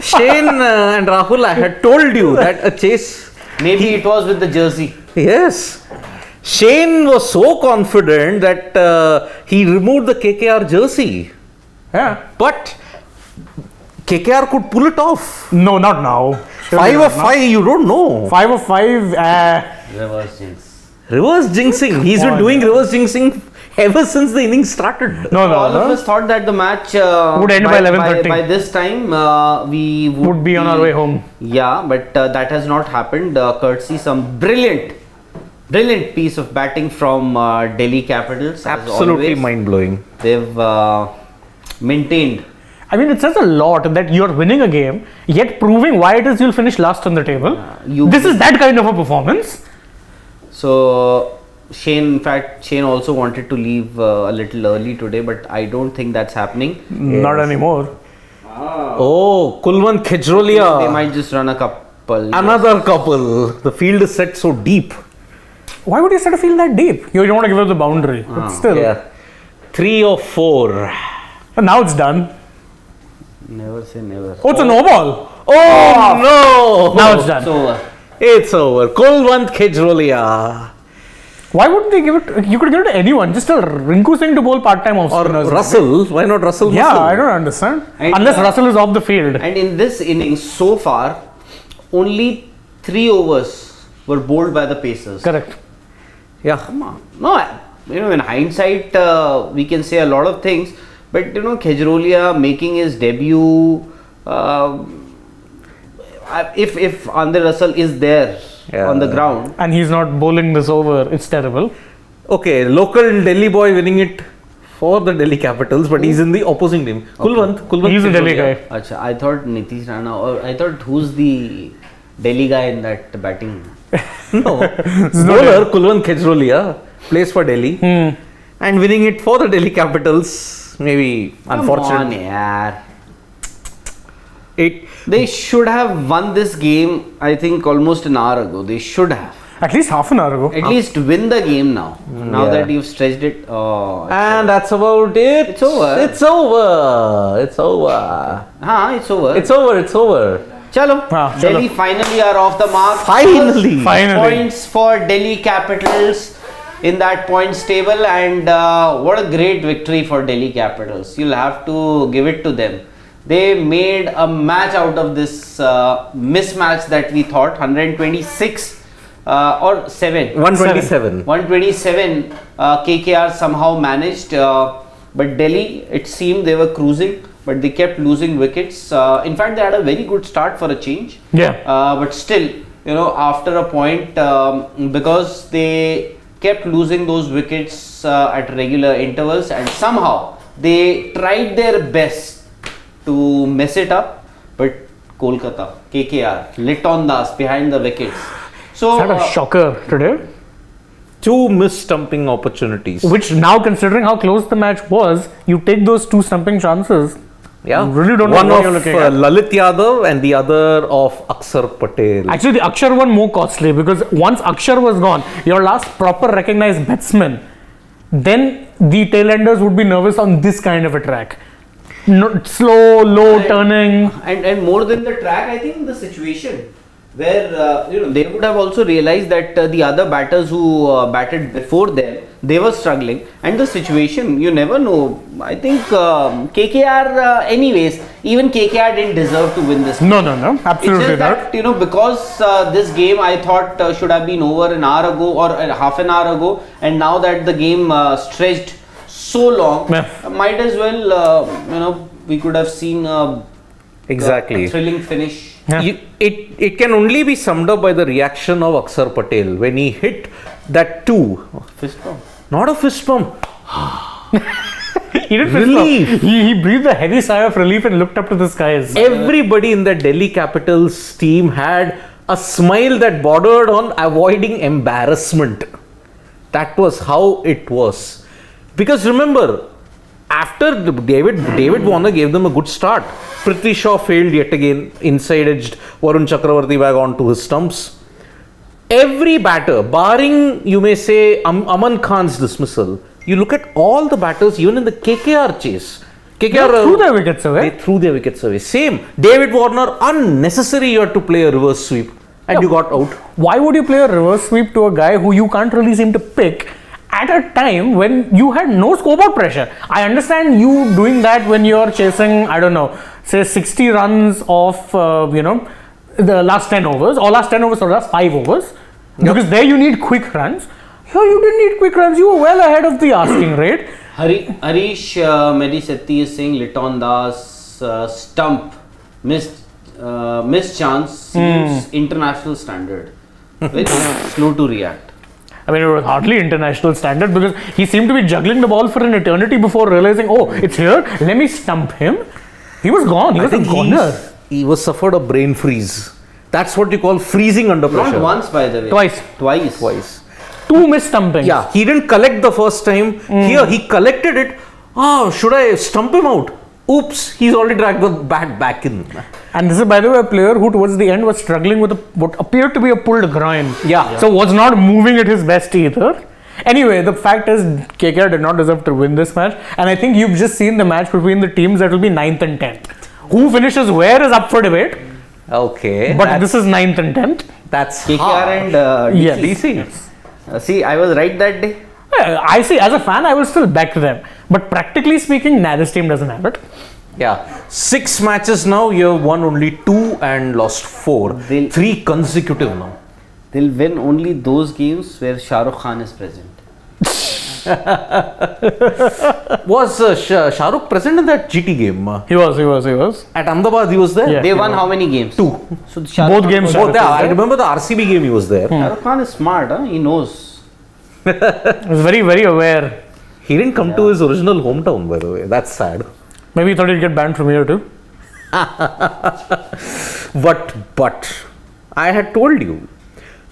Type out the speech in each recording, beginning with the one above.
Shane and Rahul, I had told you that a chase. Maybe it was with the jersey. Yes. Shane was so confident that he removed the KKR jersey. Yeah. But KKR could pull it off. No, not now. 5 of 5, you don't know. 5 of 5. Reverse jinx. Reverse jinxing. He's been doing reverse jinxing ever since the innings started. No. All of us thought that the match would end by 11:30. By this time, we Would be on our way home. Yeah, but that has not happened. Courtesy some brilliant piece of batting from Delhi Capitals. Absolutely mind-blowing. They've maintained. I mean, it says a lot that you're winning a game, yet proving why it is you'll finish last on the table. This is that kind of a performance. So, Shane also wanted to leave a little early today, but I don't think that's happening. Not anymore. Oh, Kulwant Khejrolia. They might just run a couple. Another couple. The field is set so deep. Why would you set a field that deep? You don't want to give up the boundary. But still. Yeah. 3 of 4. And now it's done. Never say never. Oh, it's a no ball. Oh, no. Now it's done. It's over. It's over. Kulwant Khejrolia. Why wouldn't they give it? You could give it to anyone. Just tell Rinku Singh to bowl part-time off Or spinners. Russell. Why not Russell? Yeah, Russell? I don't understand. And, Unless Russell is off the field. And in this innings so far, only 3 overs were bowled by the Pacers. Correct. Yeah. Come on. No, in hindsight, we can say a lot of things. But Khejrolia making his debut, if Andre Russell is there on the ground. And he's not bowling this over, it's terrible. Okay, local Delhi boy winning it for the Delhi Capitals, but he's in the opposing team. Kulwant. He's a Delhi guy. Achha, I thought Nitish Rana, or I thought who's the Delhi guy in that batting? No. Bowler Kulwant Khejrolia plays for Delhi. And winning it for the Delhi Capitals, maybe unfortunate. Come on, yaar. They should have won this game, I think, almost an hour ago. They should have. At least half an hour ago. At least win the game now. Now Yeah. that you've stretched it. And that's about it. It's over. It's over. It's over. It's over. It's over. It's over. Chalo. Delhi chalo. finally are off the mark. Finally. Finally. Points for Delhi Capitals in that points table, and what a great victory for Delhi Capitals. You'll have to give it to them. They made a match out of this mismatch that we thought 126 or 7. 127. 127 KKR somehow managed, but Delhi, it seemed they were cruising, but they kept losing wickets. In fact, they had a very good start for a change. Yeah. But still, after a point, because they kept losing those wickets at regular intervals, and somehow they tried their best to mess it up, but Kolkata, KKR, lit on Das behind the wickets. So, Had a shocker today. 2 missed stumping opportunities. Which now, considering how close the match was, you take those 2 stumping chances. Yeah. You really don't know one what of you're looking at. Lalit Yadav and the other of Axar Patel. Actually, the Axar one more costly because once Axar was gone, your last proper recognized batsman, then the tailenders would be nervous on this kind of a track. No, slow, low turning. and more than the track, I think the situation where they would have also realized that the other batters who batted before them, they were struggling, and the situation, you never know. I think KKR, anyways, even KKR didn't deserve to win this. No, absolutely It's not. just that, because this game I thought should have been over an hour ago or half an hour ago, and now that the game stretched so long, might as well, we could have seen Exactly. a thrilling finish. Yeah. It can only be summed up by the reaction of Axar Patel when he hit that 2. Fist bump. Not a fist bump. He did Relief. He breathed a heavy sigh of relief and looked up to the skies. Everybody in the Delhi Capitals team had a smile that bordered on avoiding embarrassment. That was how it was. Because remember, after David Warner gave them a good start, Prithvi Shaw failed yet again, inside edged Varun Chakravarti back onto his stumps. Every batter, barring you may say Aman Khan's dismissal, you look at all the batters, even in the KKR chase, KKR They threw their wickets away. They threw their wickets away. Same. David Warner, unnecessary. You had to play a reverse sweep, and you got out. Why would you play a reverse sweep to a guy who you can't really seem to pick at a time when you had no scoreboard pressure? I understand you doing that when you're chasing, I don't know, say 60 runs of, the last 10 overs, or last 10 overs or last 5 overs, because there you need quick runs. Here you didn't need quick runs, you were well ahead of the asking rate. Harish Medisetti is saying Liton Das stump missed chance seems international standard. Very slow to react. I mean, it was hardly international standard because he seemed to be juggling the ball for an eternity before realizing, oh, it's here, let me stump him. He was gone, he was a goner. He was suffered a brain freeze. That's what you call freezing under pressure. Not once, by the way. Twice. 2 missed stumpings. Yeah, he didn't collect the first time. Here, he collected it. Oh, should I stump him out? Oops, he's already dragged the bat back in. And this is, by the way, a player who towards the end was struggling with what appeared to be a pulled groin. Yeah. So was not moving at his best either. Anyway, the fact is KKR did not deserve to win this match. And I think you've just seen the match between the teams that will be 9th and 10th. Who finishes where is up for debate. Okay. But this is 9th and 10th. That's KKR hard. and Yes. DC. See, I was right that day. I see, as a fan, I will still back them. But practically speaking, this team doesn't have it. Yeah. 6 matches now, you have won only 2 and lost 4. 3 consecutive now. They'll win only those games where Shah Rukh Khan is present. Was Shah Rukh present in that GT game? He was. At Ahmedabad, he was there? Yeah. They won how many games? 2. So Shah Both Rukh games. Khan- Oh, yeah, I remember the RCB game he was there. Shah Rukh Khan is smart, huh? He knows. He was very, very aware. He didn't come to his original hometown, by the way. That's sad. Maybe he thought he'd get banned from here too. But I had told you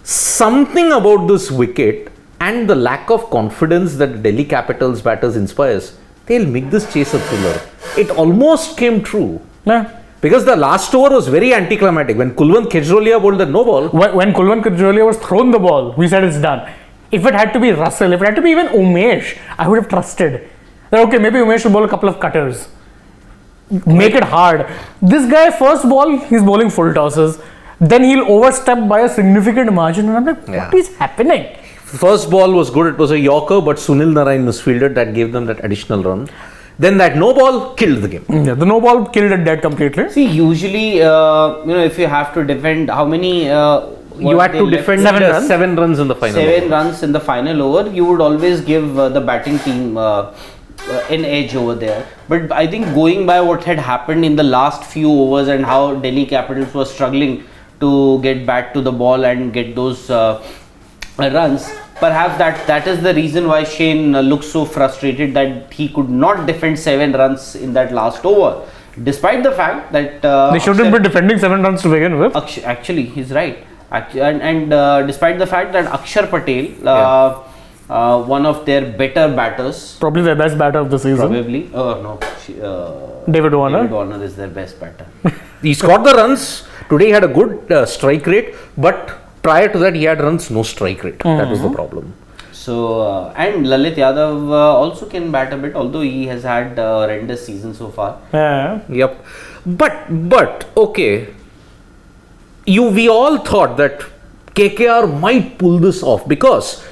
something about this wicket and the lack of confidence that Delhi Capitals batters inspires. They'll make this chase a thriller. It almost came true. Yeah. Because the last over was very anticlimactic. When Kulwant Khejrolia bowled the no ball, When Kulwant Khejrolia was thrown the ball, we said it's done. If it had to be Russell, if it had to be even Umesh, I would have trusted. That, okay, maybe Umesh will bowl a couple of cutters. Make it hard. This guy, first ball, he's bowling full tosses. Then he'll overstep by a significant margin. And I'm like, what is happening? first ball was good. It was a Yorker, but Sunil Narayan misfielded. That gave them that additional run. Then that no ball killed the game. Yeah, the no ball killed it dead completely. See, usually, if you have to defend, how many? You had to defend 7 runs in the final. 7 runs in the final over. You would always give the batting team an edge over there. But I think going by what had happened in the last few overs and how Delhi Capitals were struggling to get back to the ball and get those runs, perhaps that is the reason why Shane looks so frustrated that he could not defend 7 runs in that last over. Despite the fact that They shouldn't be defending 7 runs to begin with. actually, he's right. And despite the fact that Axar Patel, one of their better batters, Probably their best batter of the season. probably, David Warner. David Warner is their best batter. He scored the runs. Today he had a good strike rate, but prior to that he had runs, no strike rate. That was the problem. So, and Lalit Yadav also can bat a bit, although he has had a horrendous season so far. Yeah. Yep. But okay. We all thought that KKR might pull this off because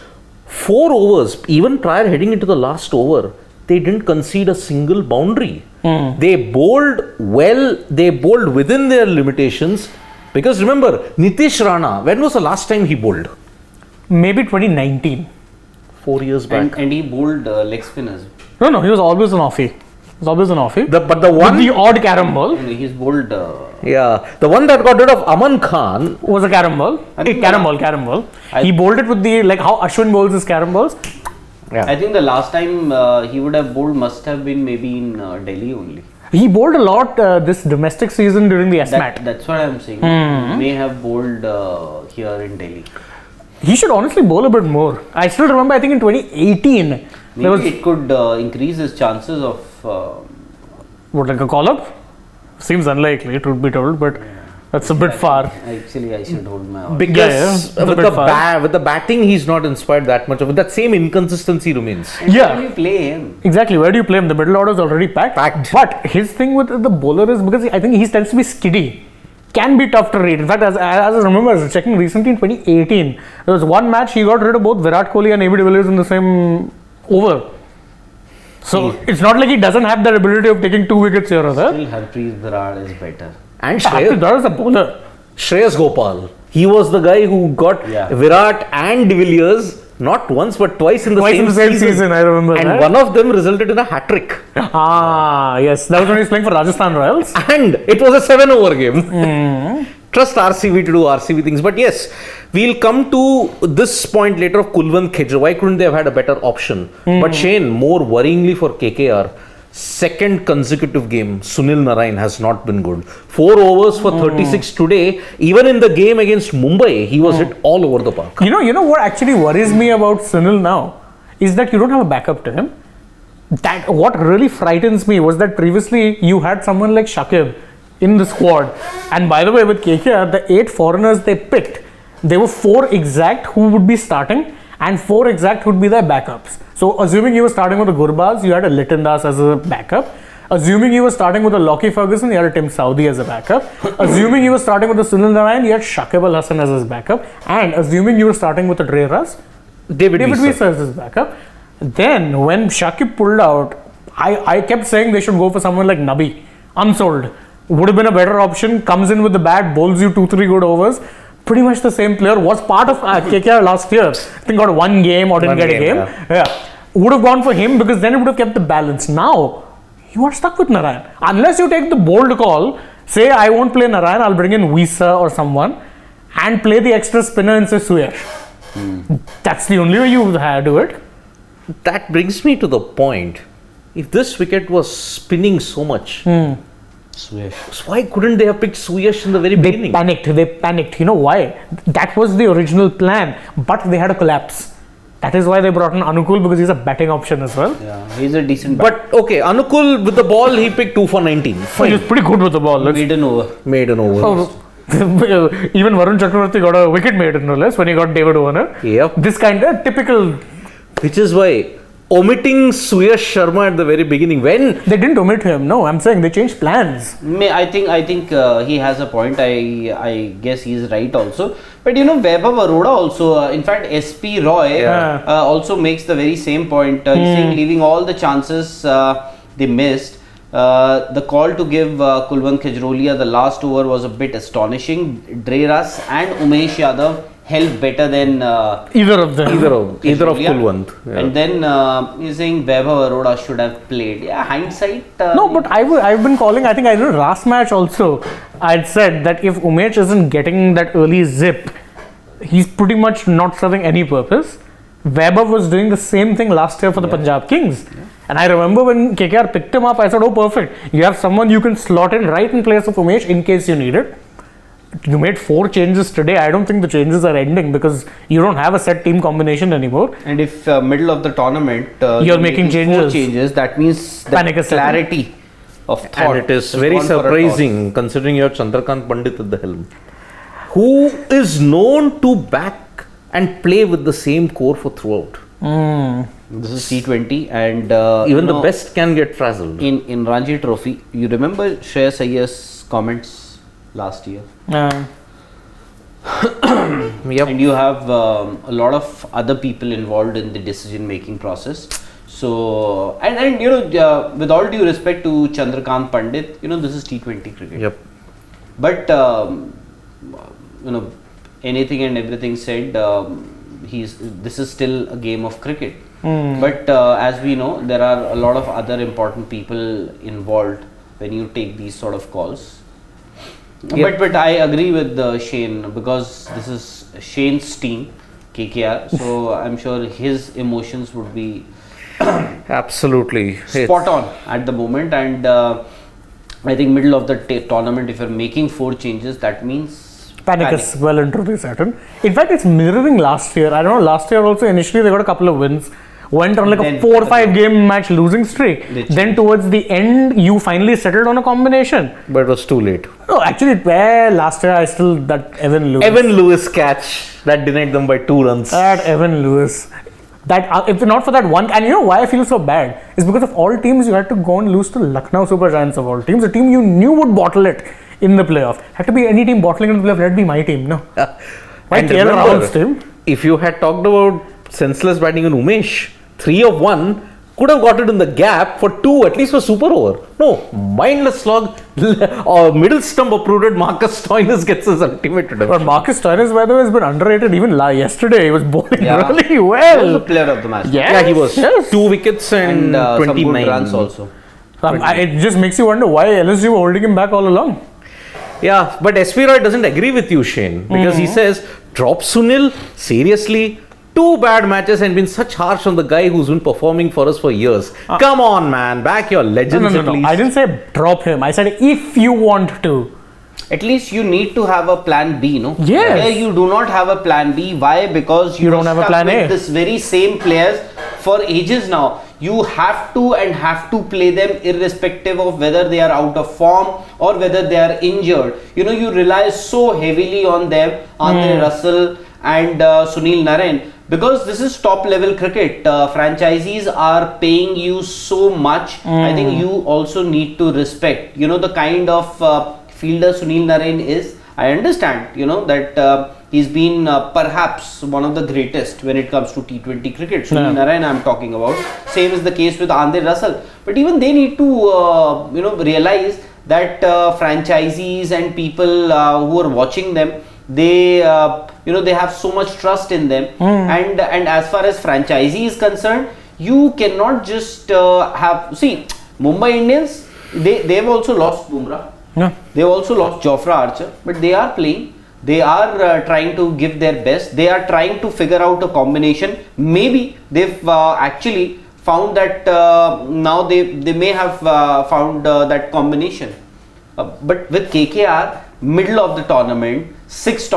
4 overs, even prior heading into the last over, they didn't concede a single boundary. They bowled well, they bowled within their limitations. Because remember, Nitish Rana, when was the last time he bowled? Maybe 2019. 4 years back. And he bowled leg spinners. No, he was always an offie. But the one, with the odd carom ball He's bowled. the one that got rid of Aman Khan. was a carom ball. I think Carom ball. He bowled it with the, like how Ashwin bowls his carom balls. I think the last time he would have bowled must have been maybe in Delhi only. He bowled a lot this domestic season during the SMAT. That's what I'm saying. He may have bowled here in Delhi. He should honestly bowl a bit more. I still remember, I think in 2018, Maybe it could increase his chances of. like a call-up? Seems unlikely, it would be told, but That's a bit far. Actually, I should hold my horses. Because It's a bit far. with the batting, he's not inspired that much. With that same inconsistency remains. Yeah. Where do you play him? Exactly. Where do you play him? The middle order is already packed. But his thing with the bowler is because I think he tends to be skiddy. Can be tough to read. In fact, as I remember, I was checking recently in 2018, there was one match he got rid of both Virat Kohli and AB de Villiers in the same over. So it's not like he doesn't have that ability of taking 2 wickets here or there. Still, Harpreet Brar is better. And Actually, that is a bowler. Shreyas Gopal. He was the guy who got Virat and de Villiers not once but twice in the same season. I remember and that. one of them resulted in a hat trick. Ah, yes. That was when he was playing for Rajasthan Royals. And it was a 7-over game. Trust RCB to do RCB things. But yes, we'll come to this point later of Kulwant Khejra. Why couldn't they have had a better option? But Shane, more worryingly for KKR, second consecutive game, Sunil Narine has not been good. 4 overs for 36 today. Even in the game against Mumbai, he was hit all over the park. You know what actually worries me about Sunil now is that you don't have a backup to him. That what really frightens me was that previously you had someone like Shakib in the squad, and by the way, with KKR, the 8 foreigners they picked, they were 4 exact who would be starting and 4 exact would be their backups. So assuming you were starting with a Gurbaz, you had a Liton Das as a backup. Assuming you were starting with a Lockie Ferguson, you had a Tim Saudi as a backup. Assuming you were starting with a Sunil Narine, you had Shakib Al Hasan as his backup. And assuming you were starting with a Dre Russ, David Visa as his backup. Then when Shakib pulled out, I kept saying they should go for someone like Nabi, unsold. Would have been a better option, comes in with the bat, bowls you 2-3 good overs. Pretty much the same player, was part of KKR last year. I think got 1 game or didn't get a game. Yeah. Would have gone for him because then it would have kept the balance. Now, you are stuck with Narayan. Unless you take the bold call, say I won't play Narayan, I'll bring in Visa or someone and play the extra spinner and say Suyash. That's the only way you do it. That brings me to the point. If this wicket was spinning so much, Suyash. why couldn't they have picked Suyash in the very beginning? They panicked. You know why? That was the original plan, but they had a collapse. That is why they brought in Anukul, because he's a batting option as well. Yeah, he's a decent But okay, Anukul with the ball, he picked 2 for 19. He Fine. was pretty good with the ball. maiden over. Made an over. Oh, even Varun Chakravarti got a wicket made no less when he got David Warner. Yep. This kind of typical. Which is why omitting Suyash Sharma at the very beginning, when They didn't omit him. No, I'm saying they changed plans. I think he has a point. I guess he's right also. But you know, Vaibhav Arora also, in fact, SP Roy also makes the very same point. He's saying leaving all the chances they missed. The call to give Kulwant Khejrolia the last over was a bit astonishing. Dre Russ and Umesh Yadav held better than Either of them. either of Kulwant. Yeah. And then he's saying Vaibhav Arora should have played. Yeah, hindsight. No, but I've been calling, I think I did last match also. I'd said that if Umesh isn't getting that early zip, he's pretty much not serving any purpose. Vaibhav was doing the same thing last year for the Punjab Kings. And I remember when KKR picked him up, I said, oh, perfect. You have someone you can slot in right in place of Umesh in case you need it. You made 4 changes today. I don't think the changes are ending because you don't have a set team combination anymore. And if middle of the tournament You're making 4 changes. changes, that means the Panic is setting. clarity of thought. And it is has very gone for a toss. surprising considering you have Chandrakant Pandit at the helm, who is known to back and play with the same core for throughout. This is T20 and Even the best can get frazzled. in Ranji Trophy. You remember Shreyas Iyengar's comments last year? Yep. And you have a lot of other people involved in the decision making process. So and you know, with all due respect to Chandrakant Pandit, you know, this is T20 cricket. Yep. But you know, anything and everything said, this is still a game of cricket. But as we know, there are a lot of other important people involved when you take these sort of calls. Yep. But I agree with Shane, because this is Shane's team, KKR. So I'm sure his emotions would be Absolutely. spot on at the moment. And I think middle of the tournament, if you're making 4 changes, that means Panic is well and truly certain. In fact, it's mirroring last year. I don't know, last year also initially they got a couple of wins. went on like a Then 4 or 5 game match losing streak. They Then towards the end, you finally settled on a combination. But it was too late. No, actually, last year I still that Evan Lewis catch that denied them by 2 runs. That Evan Lewis. That if not for that one, and you know why I feel so bad is because of all teams you had to go and lose to Lucknow Super Giants of all teams, a team you knew would bottle it in the playoff. Had to be any team bottling in the playoff. That'd be my team, no. My And KL remember, Rahul's team. if you had talked about senseless batting in Umesh, 3 of 1 could have got it in the gap for 2 at least for super over. No, mindless slog or middle stump uprooted. Marcus Stoinis gets his ultimate But redemption. Marcus Stoinis, by the way, has been underrated even yesterday. He was bowling Yeah. really He was well. the player of the match. Yes, Yeah, he was. yes. 2 wickets and, Some 29 good runs also. It just makes you wonder why LSG were holding him back all along. Yeah, but SP Roy doesn't agree with you, Shane, because he says, drop Sunil, seriously, 2 bad matches and been such harsh on the guy who's been performing for us for years. Come on, man, back your legends No. at least. I didn't say drop him. I said if you want to. At least you need to have a plan B, no? Yes. Here you do not have a plan B. Why? Because You are don't have a stuck plan with A. this very same players for ages now. You have to play them irrespective of whether they are out of form or whether they are injured. You know, you rely so heavily on them, Andre Russell and Sunil Narain, because this is top level cricket. Franchisees are paying you so much. I think you also need to respect, you know, the kind of fielder Sunil Narain is. I understand, you know, that he's been perhaps one of the greatest when it comes to T20 cricket. Sunil Narain I'm talking about. Same is the case with Andre Russell. But even they need to, you know, realize that franchisees and people who are watching them, they, you know, they have so much trust in them. And as far as franchisee is concerned, you cannot just see, Mumbai Indians, they've also lost Bumrah. Yeah. They've also lost Jofra Archer, but they are playing. They are trying to give their best. They are trying to figure out a combination. Maybe they've actually found that now they may have found that combination. But with KKR, middle of the tournament, 6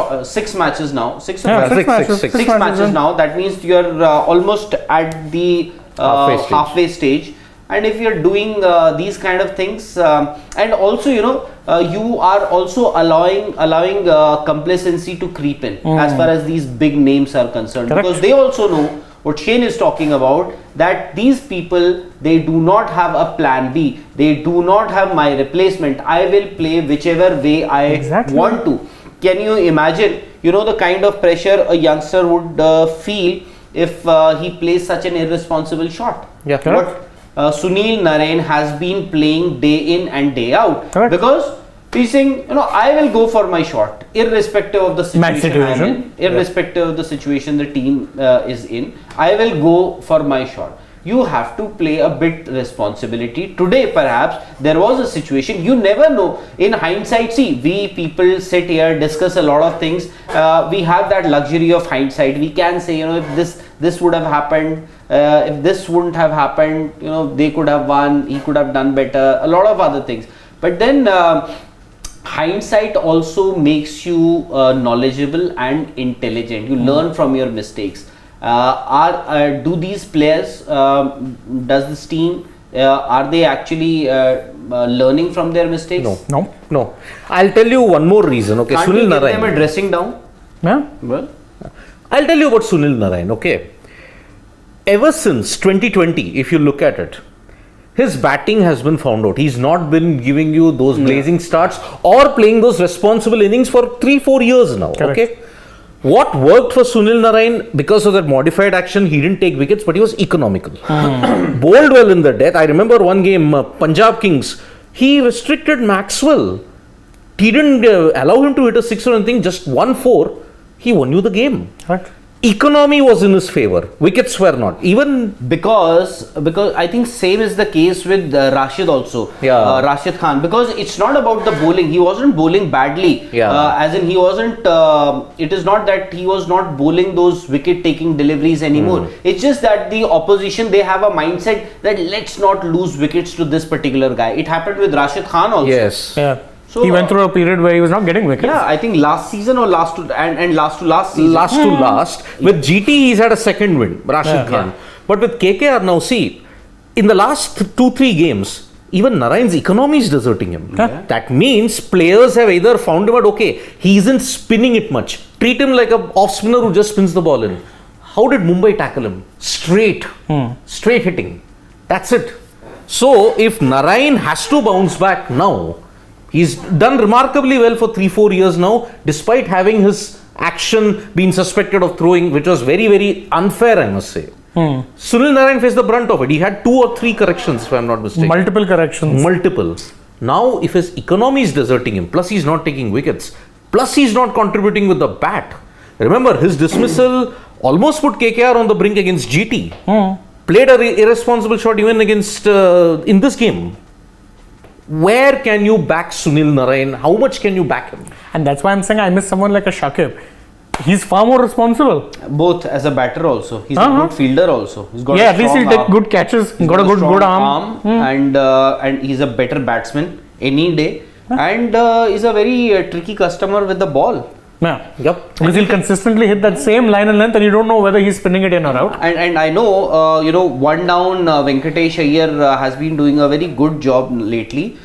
matches now. 6 or Yeah, 5? six matches. Six Six matches matches now. That means you're almost at the halfway stage. And if you're doing these kind of things, and also, you know, you are also allowing complacency to creep in as far as these big names are concerned. Correct. Because they also know what Shane is talking about, that these people, they do not have a plan B. They do not have my replacement. I will play whichever way I want to. Can you imagine, you know, the kind of pressure a youngster would feel if he plays such an irresponsible shot? Yeah. What Sunil Narain has been playing day in and day out. Correct. Because he's saying, you know, I will go for my shot irrespective of the situation I'm in, irrespective of the situation the team is in. I will go for my shot. You have to play a bit responsibility. Today, perhaps, there was a situation, you never know. In hindsight, see, we people sit here, discuss a lot of things. We have that luxury of hindsight. We can say, you know, if this would have happened, if this wouldn't have happened, you know, they could have won, he could have done better, a lot of other things. But then hindsight also makes you knowledgeable and intelligent. You learn from your mistakes. Do these players, does this team, are they actually learning from their mistakes? No. I'll tell you one more reason. Okay, Can't Sunil you give Narain. them a dressing down? Yeah. Well, I'll tell you about Sunil Narain. Okay, ever since 2020, if you look at it, his batting has been found out. He's not been giving you those blazing starts or playing those responsible innings for 3-4 years now. Correct. Okay. What worked for Sunil Narain, because of that modified action, he didn't take wickets, but he was economical. Bowled well in the death. I remember one game, Punjab Kings, he restricted Maxwell. He didn't allow him to hit a six or anything, just 1-4. He won you the game. Right. Economy was in his favor. Wickets were not. Even because I think same is the case with Rashid also. Yeah. Rashid Khan, because it's not about the bowling. He wasn't bowling badly. Yeah. As in he wasn't. It is not that he was not bowling those wicket-taking deliveries anymore. It's just that the opposition, they have a mindset that let's not lose wickets to this particular guy. It happened with Rashid Khan also. yes. Yeah. So, he went through a period where he was not getting wickets. Yeah, I think last season or last to last season. Last to last. With GT, he's had a second win, Rashid Khan. But with KKR now, see, in the last 2-3 games, even Narayan's economy is deserting him. Yeah. That means players have either found him out, okay, he isn't spinning it much. Treat him like a off spinner who just spins the ball in. How did Mumbai tackle him? Straight. Straight hitting. That's it. So if Narayan has to bounce back now, he's done remarkably well for 3-4 years now, despite having his action been suspected of throwing, which was very, very unfair, I must say. Sunil Narayan faced the brunt of it. He had 2 or 3 corrections, if I'm not mistaken. Multiple corrections. Multiple. Now, if his economy is deserting him, plus he's not taking wickets, plus he's not contributing with the bat. Remember, his dismissal almost put KKR on the brink against GT. Played an irresponsible shot even against in this game. Where can you back Sunil Narayan? How much can you back him? And that's why I'm saying I miss someone like a Shakib. He's far more responsible. Both as a batter also. He's a good fielder also. He's got At least he'll take good catches. He's got a good arm. And he's a better batsman any day. And he's a very tricky customer with the ball. Yeah. Yep. Because he'll consistently hit that same line and length and you don't know whether he's spinning it in or out. And I know, one down Venkatesh Iyer has been doing a very good job lately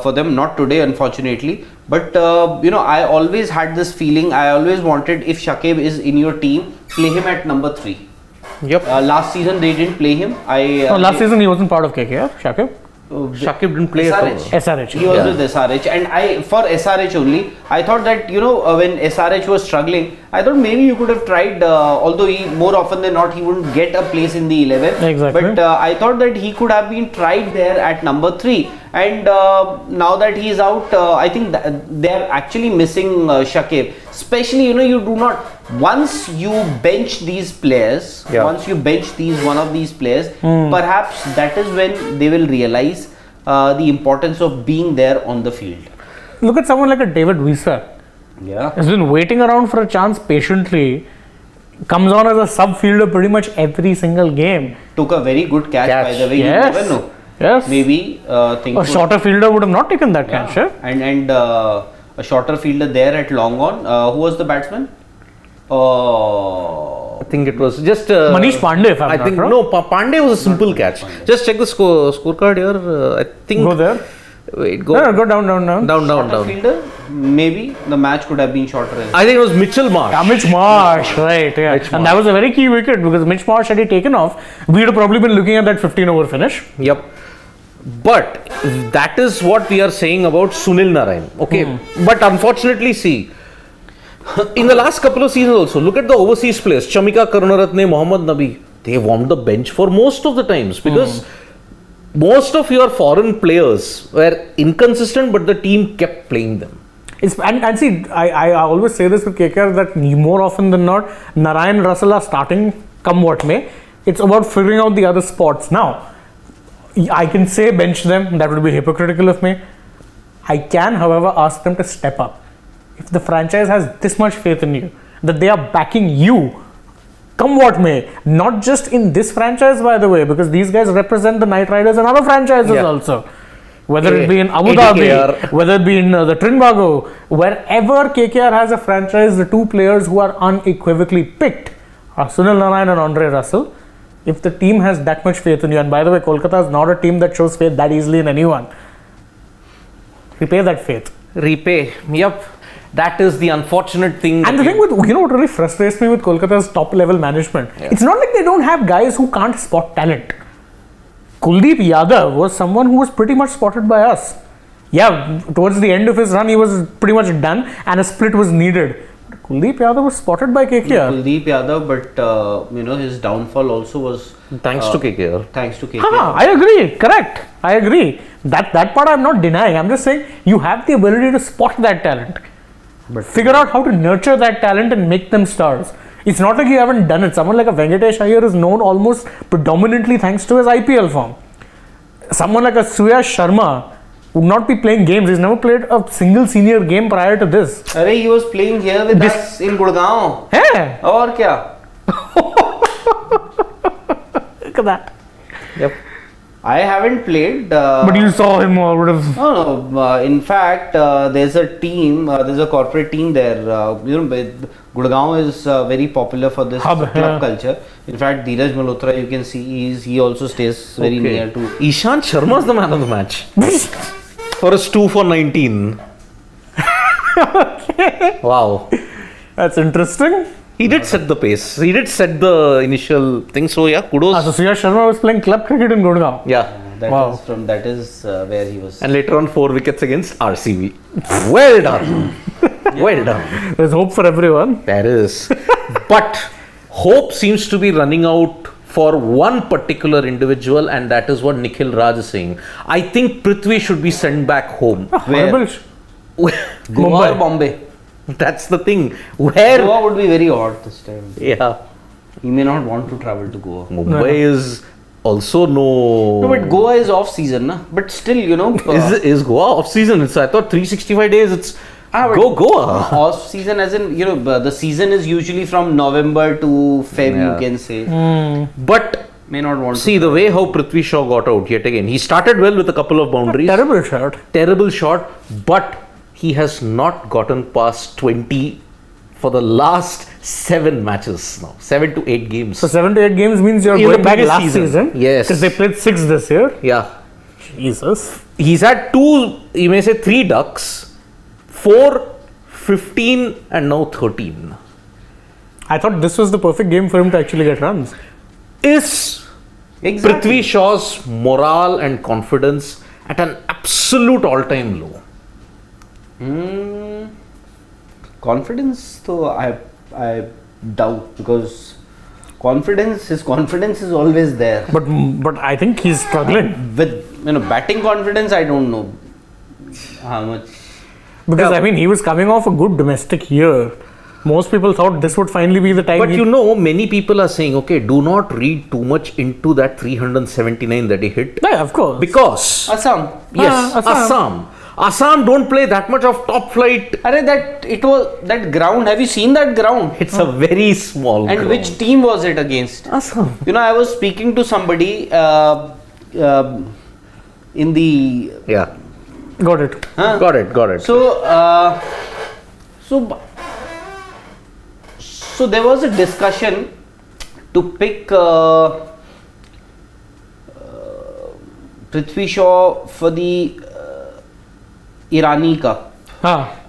for them. Not today, unfortunately. But, I always had this feeling. I always wanted, if Shakib is in your team, play him at number 3. Yep. Last season, they didn't play him. Last season he wasn't part of KKR, Shakib. Shakib didn't play at all. SRH. He was with SRH, and for SRH only, I thought that when SRH was struggling, I thought maybe you could have tried. Although he more often than not he wouldn't get a place in the 11. Exactly. But I thought that he could have been tried there at number 3. And now that he is out, I think they are actually missing Shakib. Especially, you do not. Once you bench these players, once you bench one of these players, perhaps that is when they will realize the importance of being there on the field. Look at someone like a David Weiser. Yeah. He's been waiting around for a chance patiently. Comes on as a sub fielder pretty much every single game. Took a very good catch. By the way. Yes. You never know. Yes. Maybe a shorter fielder would have not taken that catch. And a shorter fielder there at long on. Who was the batsman? I think it was just Manish Pandey, if I'm not wrong. No, Pandey was a simple catch. Just check the scorecard here. I think. Go there. Wait, go. No, go down. Shorter fielder, maybe the match could have been shorter. I think it was Mitchell Marsh. Yeah, Mitch Marsh, right? Yeah, and that was a very key wicket because Mitch Marsh had he taken off, we'd have probably been looking at that 15-over finish. Yep. But that is what we are saying about Sunil Narayan. Okay. But unfortunately, see, in the last couple of seasons also, look at the overseas players. Chamika Karunaratne, Mohammad Nabi. They warmed the bench for most of the times because most of your foreign players were inconsistent, but the team kept playing them. And see, I always say this with KKR that more often than not, Narayan and Russell are starting come what may. It's about figuring out the other spots. Now, I can say bench them, that would be hypocritical of me. I can, however, ask them to step up. If the franchise has this much faith in you, that they are backing you, come what may, not just in this franchise, by the way, because these guys represent the Knight Riders and other franchises also. Whether it be in Abu Dhabi, whether it be in the Trinbago, wherever KKR has a franchise, the two players who are unequivocally picked are Sunil Narayan and Andre Russell. If the team has that much faith in you, and by the way, Kolkata is not a team that shows faith that easily in anyone. Repay that faith. Repay. Yep. That is the unfortunate thing. And the thing with, what really frustrates me with Kolkata's top level management, it's not like they don't have guys who can't spot talent. Kuldeep Yadav was someone who was pretty much spotted by us. Yeah, towards the end of his run, he was pretty much done and a split was needed. Kuldeep Yadav was spotted by KKR. Kuldeep Yadav, but his downfall also was thanks to KKR. Thanks to KKR. I agree. Correct. I agree. That part I'm not denying. I'm just saying you have the ability to spot that talent. But figure out how to nurture that talent and make them stars. It's not like you haven't done it. Someone like a Venkatesh Iyer is known almost predominantly thanks to his IPL form. Someone like a Suyash Sharma would not be playing games. He's never played a single senior game prior to this. He was playing here with us in Gurgaon. Hey! Aur kya? Look at that. Yep. I haven't played. But you saw him or would have. No. In fact, there's a team. There's a corporate team there. Gurgaon is very popular for this Hub, club yeah. culture. In fact, Dheeraj Malhotra, you can see, he also stays very near to. Ishant Sharma's the man of the match. For his 2 for 19. Wow. That's interesting. He did set the pace. He did set the initial thing. So yeah, kudos. So Suyash Sharma was playing club cricket in Gurgaon. Yeah. That is where he was. And later on 4 wickets against RCB. Well done. Well done. There's hope for everyone. There is. But hope seems to be running out for one particular individual, and that is what Nikhil Raj is saying. I think Prithvi should be sent back home. Horrible. Goa Mumbai. or Bombay? That's the thing. Where? Goa would be very hot this time. Yeah. He may not want to travel to Goa. Mumbai is also No, but Goa is off season, na? But still, Is Goa off season? I thought 365 days. It's but go Goa. off season, as in the season is usually from November to Feb. Yeah. You can say. But May not want see the way how Prithvi Shaw got out yet again. He started well with a couple of boundaries. Terrible shot. Terrible shot, but he has not gotten past 20 for the last 7 matches now. 7 to 8 games. So 7 to 8 games means you're In the going back previous last season. season. Yes. Because they played 6 this year. Yeah. Jesus. He's had 2, you may say 3 ducks, 4, 15 and now 13. I thought this was the perfect game for him to actually get runs. Is Exactly. Prithvi Shaw's morale and confidence at an absolute all-time low? Confidence, though, I doubt, because his confidence is always there. But I think he's struggling. With batting confidence, I don't know how much. Because Yeah. I mean, he was coming off a good domestic year. Most people thought this would finally be the time. But many people are saying, okay, do not read too much into that 379 that he hit. Yeah, of course. Because, Assam. yes, Assam. Assam don't play that much of top flight. That ground. Have you seen that ground? It's a very small And ground. which team was it against? Assam. I was speaking to somebody in the. Yeah, Got it. got it. So there was a discussion to pick Prithvi Shaw for the Irani Cup.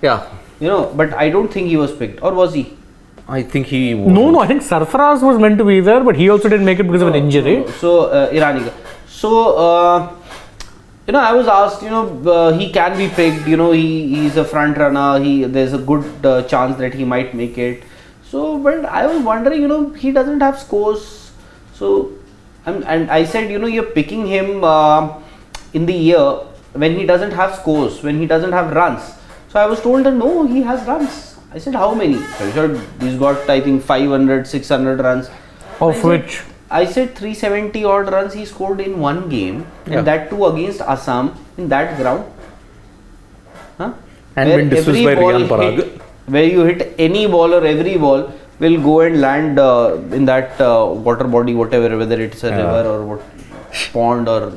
Yeah. But I don't think he was picked, or was he? I think he. No, I think Sarfaraz was meant to be there, but he also didn't make it because of an injury. So Irani Cup. So I was asked. He can be picked. He's a front runner. There's a good chance that he might make it. So, but I was wondering, he doesn't have scores. So, and I said, you're picking him in the year when he doesn't have scores, when he doesn't have runs. So, I was told that no, he has runs. I said, how many? So, he said, he's got, I think, 500, 600 runs. Of which? I said 370 odd runs he scored in one game, Yeah. and that too against Assam in that ground. Huh? And Where been dismissed every by ball Riyan Parag. hit- Where you hit any ball or every ball will go and land in that water body, whatever, whether it's a river or what, pond or.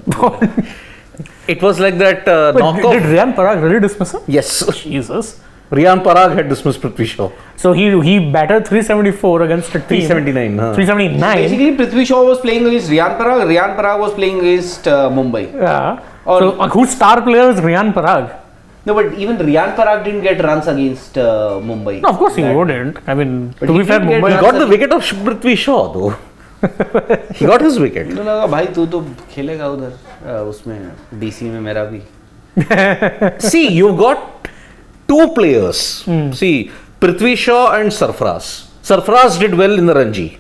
It was like that Wait, knockoff. did Riyan Parag really dismiss him? Yes. Jesus. Riyan Parag had dismissed Prithvi Shaw. So he batted 374 against a team. 379. 379. Basically, Prithvi Shaw was playing against Riyan Parag. Riyan Parag was playing against Mumbai. Yeah. Or- So whose star player is Riyan Parag? No, but even Riyan Parag didn't get runs against Mumbai. No, of course he That- wouldn't. I mean, But to he be fair, did get He Mumbai. runs. got the wicket of Prithvi Shaw though. He got his wicket. मुझे लगा भाई तू तो खेलेगा उधर उसमें DC में मेरा भी. See, you've got 2 players. See, Prithvi Shaw and Sarfaraz. Sarfaraz did well in the Ranji.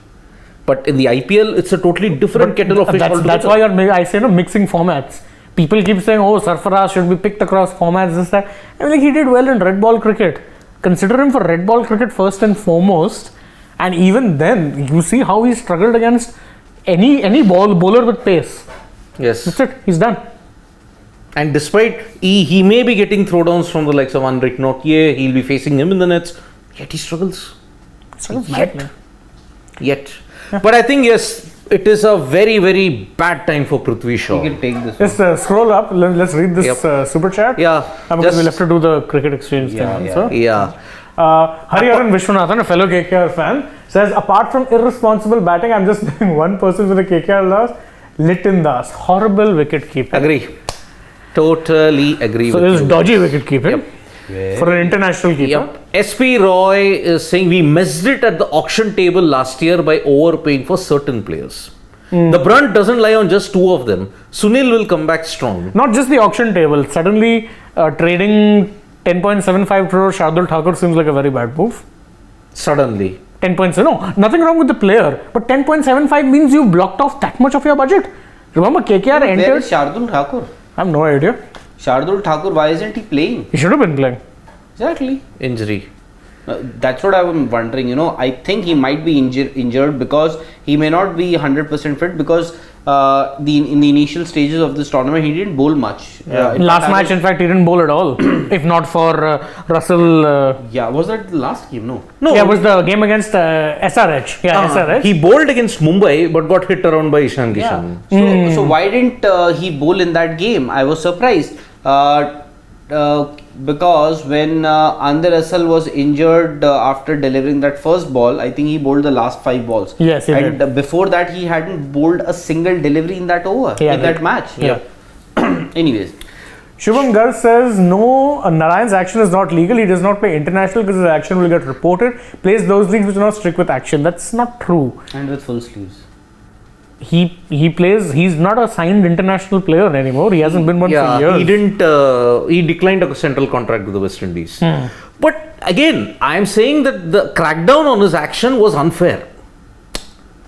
But in the IPL, it's a totally different kettle of fish That's altogether. why I say mixing formats. People keep saying, oh, Sarfaraz should be picked across formats, this, that. I mean, like, he did well in red ball cricket. Consider him for red ball cricket first and foremost. And even then, you see how he struggled against any bowler with pace. Yes. That's it. He's done. And despite he may be getting throwdowns from the likes of Anrik Nokia, he'll be facing him in the nets, yet he struggles. Struggles Yet. badly. Yet. But I think, yes, It is a very, very bad time for Prithvi Shaw. You can take this. Just scroll up. Let's read this super chat. Yeah, Because just- we'll have to do the cricket exchange thing also. Yeah. Hariharan Vishwanathan, a fellow KKR fan, says, apart from irresponsible batting, I'm just naming one person with a KKR loss, Litin Das. Horrible wicket keeping. Agree. Totally agree So with it was you. dodgy wicket keeping for an international keeper. Yep. SP Roy is saying we missed it at the auction table last year by overpaying for certain players. The brunt doesn't lie on just two of them. Sunil will come back strong. Not just the auction table. Suddenly, trading 10.75 crore Shardul Thakur seems like a very bad move. Suddenly. 10.7. No, nothing wrong with the player. But 10.75 means you blocked off that much of your budget. Remember, KKR Where entered. is Shardul Thakur? I have no idea. Shardul Thakur, why isn't he playing? He should have been playing. Exactly. Injury. That's what I'm wondering. I think he might be injured because he may not be 100% fit because in the initial stages of this tournament he didn't bowl much. In Last fact, match, in fact, he didn't bowl at all. If not for Russell. Yeah, was that the last game? No. Yeah, it was the game against SRH. Yeah, SRH. He bowled against Mumbai but got hit around by Ishan Kishan. So why didn't he bowl in that game? I was surprised. Because when Andir Russell was injured after delivering that first ball, I think he bowled the last 5 balls. Yes, he and did. Before that, he hadn't bowled a single delivery in that over, Yeah, in right. that match. Yeah. Anyways, Shubham Garg says, no, Narayan's action is not legal. He does not play international because his action will get reported. Plays those leagues which are not strict with action. That's not true. and with full sleeves. He plays, he's not a signed international player anymore. He hasn't been one for years. He didn't. He declined a central contract with the West Indies. But again, I am saying that the crackdown on his action was unfair.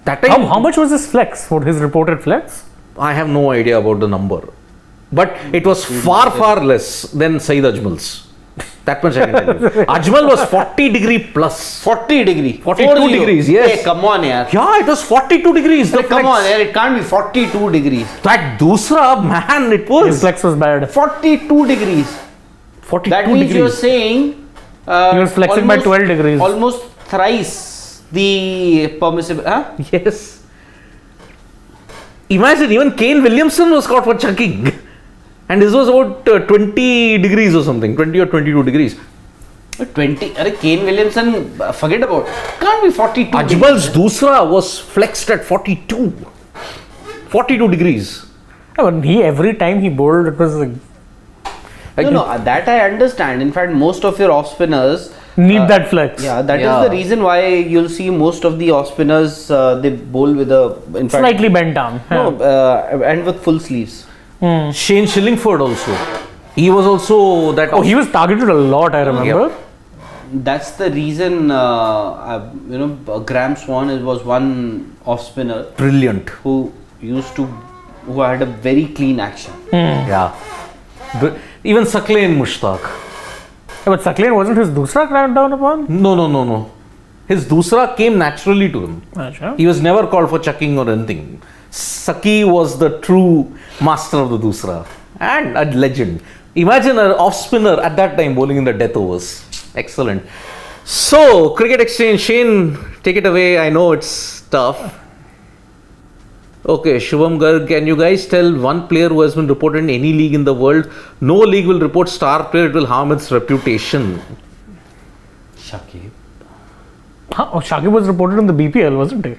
That time, How much was his flex for his reported flex? I have no idea about the number, but it was far less than Saeed Ajmal's. That much I can tell you. Ajmal was 40 degree plus. 40 degree. 42 40. degrees, yes. Hey, come on, yaar. Yeah, it was 42 degrees. The Come flex. on, yaar. It can't be 42 degrees. That dusra, man, it His was flex was bad. 42 degrees. 42 That means degrees. you're saying He was flexing by 12 degrees. Almost thrice the permissible. Huh? Yes. Imagine even Kane Williamson was caught for chucking. And this was about 20 degrees or something, 20 or 22 degrees. 20. Kane Williamson, forget about. Can't be 42. Ajmal's dusra was flexed at 42. 42 degrees. Yeah, but every time he bowled, it was like, No, that I understand. In fact, most of your off spinners need that flex. Yeah, that is Yeah. the reason why you'll see most of the off spinners they bowl with a in fact Slightly bent down. no, and with full sleeves. Shane Shillingford also. He was also that. Oh, he was targeted a lot, I remember. That's the reason Graham Swan was one off spinner brilliant. who had a very clean action. Yeah. Even Saklain Mushtaq. Yeah, but Saklain wasn't his dusra cracked down upon? No. His dusra came naturally to him. Achha. He was never called for chucking or anything. Saki was the true master of the dusra and a legend. Imagine an off spinner at that time bowling in the death overs. Excellent. So, cricket exchange, Shane, take it away. I know it's tough. Okay, Shubham Garg, can you guys tell one player who has been reported in any league in the world? No league will report star player, it will harm its reputation. Shakib. Oh, Shakib was reported in the BPL, wasn't he?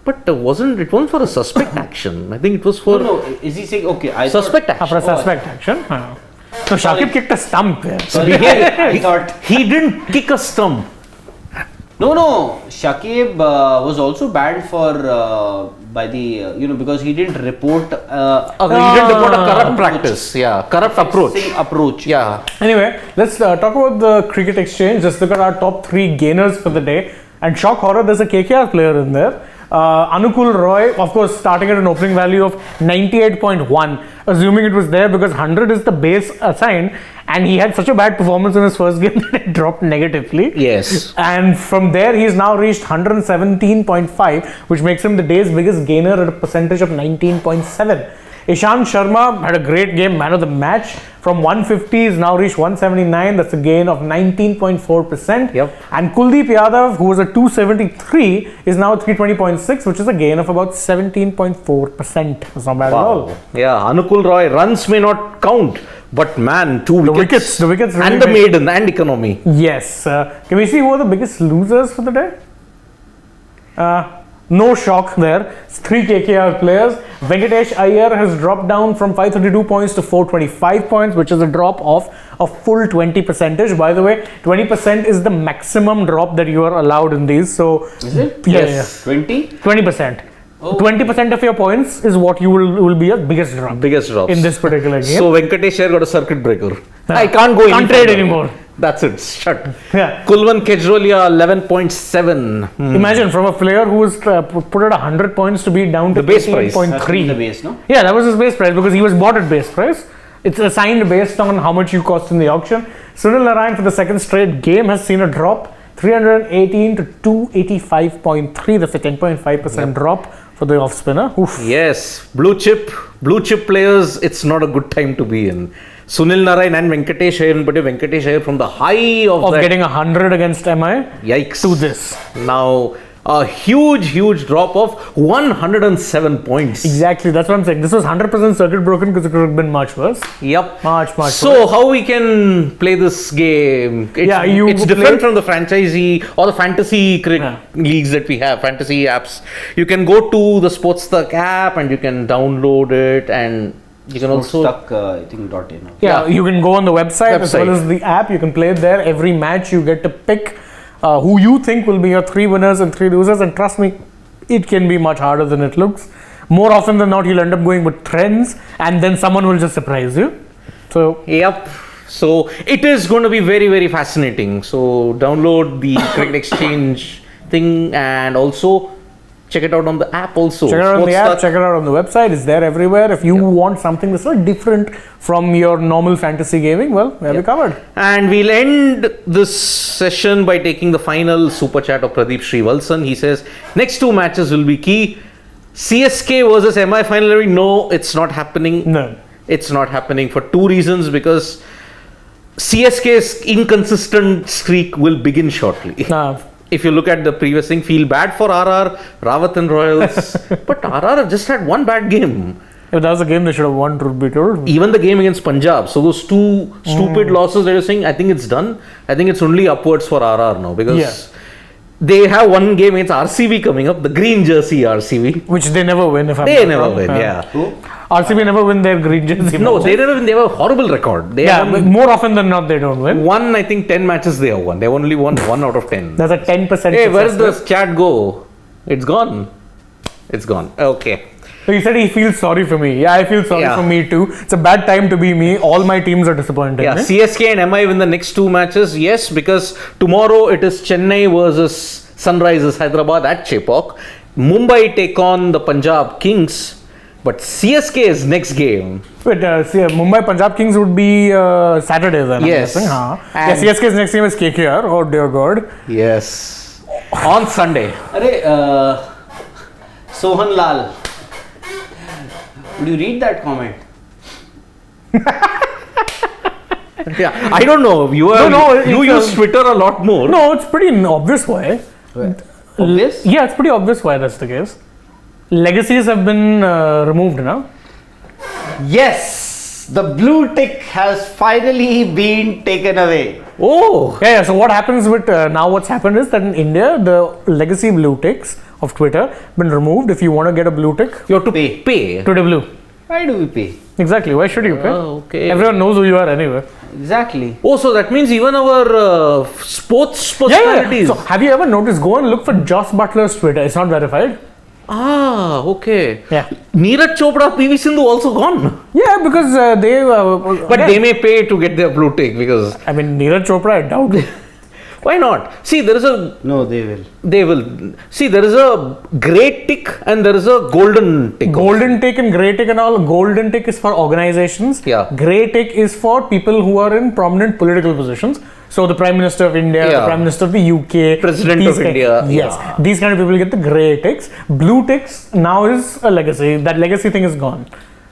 But it wasn't for a suspect action. I think it was for No, is he saying okay? I suspect After action. a suspect action. So Shakib kicked a stump there. I thought He didn't kick a stump. no. Shakib was also banned for by the because he didn't report He didn't report a corrupt practice. Yeah, corrupt approach. approach. Yeah. Anyway, let's talk about the cricket exchange. Just look at our top 3 gainers for the day. And shock horror, there's a KKR player in there. Anukul Roy, of course, starting at an opening value of 98.1, assuming it was there because 100 is the base assigned, and he had such a bad performance in his first game that it dropped negatively. Yes. And from there, he's now reached 117.5, which makes him the day's biggest gainer at a percentage of 19.7. Ishant Sharma had a great game, man of the match. From 150, he's now reached 179. That's a gain of 19.4%. Yep. And Kuldeep Yadav, who was at 273, is now at 320.6, which is a gain of about 17.4%. That's not bad at all. Yeah, Anukul Roy, runs may not count, but man, two wickets. The wickets really and the made- maiden and economy. Yes. Can we see who are the biggest losers for the day? No shock there. It's 3 KKR players. Venkatesh Iyer has dropped down from 532 points to 425 points, which is a drop of a full 20%. By the way, 20% is the maximum drop that you are allowed in these. So, Is it? Yeah. 20? 20%. Oh. 20% of your points is what you will be your biggest drop Biggest drops. in this particular game. So Venkatesh Iyer got a circuit breaker. I can't go any Can't trade further. anymore. That's it. Shut. Yeah. Kulvan Kejrolia 11.7. Imagine from a player who was put at 100 points to be down to The base price. 18.3. The base, no? Yeah, that was his base price because he was bought at base price. It's assigned based on how much you cost in the auction. Sunil Narayan for the second straight game has seen a drop 318 to 285.3. That's a 10.5% drop for the off spinner. Oof. Yes, blue chip players. It's not a good time to be in. Sunil Narayan and Venkatesh Iyer, but Venkatesh Iyer from the high of that, Getting 100 against MI yikes to this. Now a huge drop of 107 points. Exactly, that's what I'm saying. This was 100% circuit broken because it could have been much worse. Yep. Much So how we can play this game? It's different from the franchisee or the fantasy leagues that we have, fantasy apps. You can go to the SportsTuck app and you can download it, and you can also Stuck, I think, .in. Yeah, you can go on the website as well as the app. You can play it there. Every match you get to pick who you think will be your 3 winners and 3 losers. And trust me, it can be much harder than it looks. More often than not, you'll end up going with trends and then someone will just surprise you. So, Yep. So it is going to be very fascinating. So download the Cricket Exchange thing and also check it out on the app also. check it out on the app, SportsTuck. check it out on the website. It's there everywhere. If you want something that's not different from your normal fantasy gaming, well, we have you covered. And we'll end this session by taking the final super chat of Pradeep Srivalsan. He says, next 2 matches will be key. CSK versus MI final. No, it's not happening. No. It's not happening for 2 reasons, because CSK's inconsistent streak will begin shortly. If you look at the previous thing, feel bad for RR, Rawat and Royals. But RR just had 1 bad game. If that was a game they should have won, truth be told. Even the game against Punjab. So those 2 stupid losses that you're saying, I think it's done. I think it's only upwards for RR now, because they have 1 game against RCB coming up, the green jersey RCB. Which they never win, if I'm They not never wrong. win, yeah. Who? RCB never win their green jersey. No, they never win. They have a horrible record. They Yeah, have but more often than not, they don't win. won, I think, 10 matches they have won. They've only won 1 out of 10. That's a 10% Hey, where success does rate. the chat go? It's gone. It's gone. Okay. So he said he feels sorry for me. Yeah, I feel sorry Yeah. for me too. It's a bad time to be me. All my teams are disappointing Yeah, me. CSK and MI win the next 2 matches. Yes, because tomorrow it is Chennai versus Sunrisers Hyderabad at Chepauk. Mumbai take on the Punjab Kings. But CSK's next game. Wait, Mumbai Punjab Kings would be Saturday then. Yes. I'm guessing, huh? Yeah, And- CSK's next game is KKR. Oh dear God. Yes. On Sunday. Arey, Sohan Lal. Would you read that comment? Yeah, I don't know. You use Twitter a lot more. No, it's pretty obvious why. Obvious? Yeah, it's pretty obvious why that's the case. Legacies have been removed now. Yes, the blue tick has finally been taken away. Oh. Yeah, so what happens with now what's happened is that in India, the legacy blue ticks of Twitter have been removed. If you want to get a blue tick, You have to Pay. pay. Twitter blue. Why do we pay? Exactly. Why should you pay? Oh, okay. Everyone knows who you are anyway. Exactly. Oh, so that means even our sports Yeah, yeah. personalities. So have you ever noticed? Go and look for Joss Butler's Twitter. It's not verified. Ah, okay. Yeah. Neeraj Chopra, PV Sindhu also gone. Yeah, because they. But they may pay to get their blue tick, because I mean, Neeraj Chopra, I doubt. why not? See, there is a. No, they will. They will. See, there is a great tick and there is a golden tick. Golden tick and grey tick and all. Golden tick is for organizations. Yeah. Grey tick is for people who are in prominent political positions. So the Prime Minister of India, the Yeah. Prime Minister of the UK, President these of kind- India, Yes, yeah. these kind of people get the grey ticks. Blue ticks now is a legacy. That legacy thing is gone.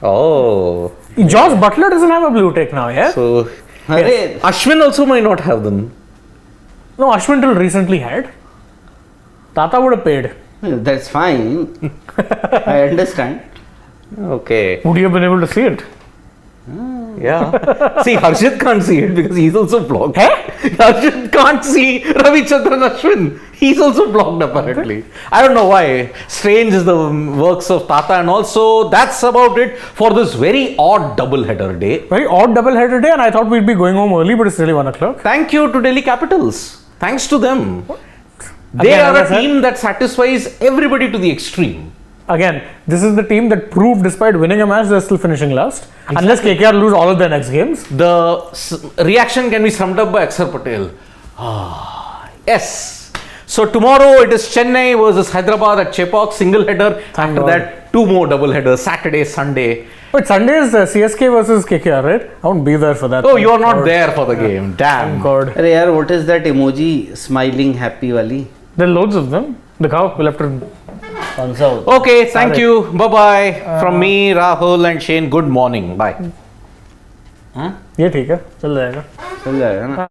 Oh. Josh Butler doesn't have a blue tick now, yeah? So Arey, Ashwin also might not have them. No, Ashwin till recently had. Tata would have paid. that's fine. I understand. Okay. Would you have been able to see it? Yeah. See, Harshit can't see it because he's also blocked. Hey? Harshit can't see Ravichandran Ashwin. He's also blocked apparently. I don't know why. Strange is the works of Tata, and also that's about it for this very odd double-header day. Very odd double-header day, and I thought we'd be going home early, but it's really 1 o'clock. Thank you to Delhi Capitals. Thanks to them. They Again, are as I a said- team that satisfies everybody to the extreme. Again, this is the team that proved despite winning a match, they're still finishing last. Unless KKR lose all of their next games. The reaction can be summed up by Axar Patel. Yes. So tomorrow it is Chennai versus Hyderabad at Chepauk, single header. After God. that, 2 more double headers, Saturday, Sunday. But Sunday is CSK versus KKR, right? I won't be there for that. Oh, you are not God. there for the game. Damn. Thank God. Arey, yaar, what is that emoji smiling happy wali? There are loads of them. Dikhao, we'll have to. Okay, thank you. Bye-bye. From me, Rahul and Shane, good morning. Bye. ये ठीक है चल जाएगा चल जाएगा ना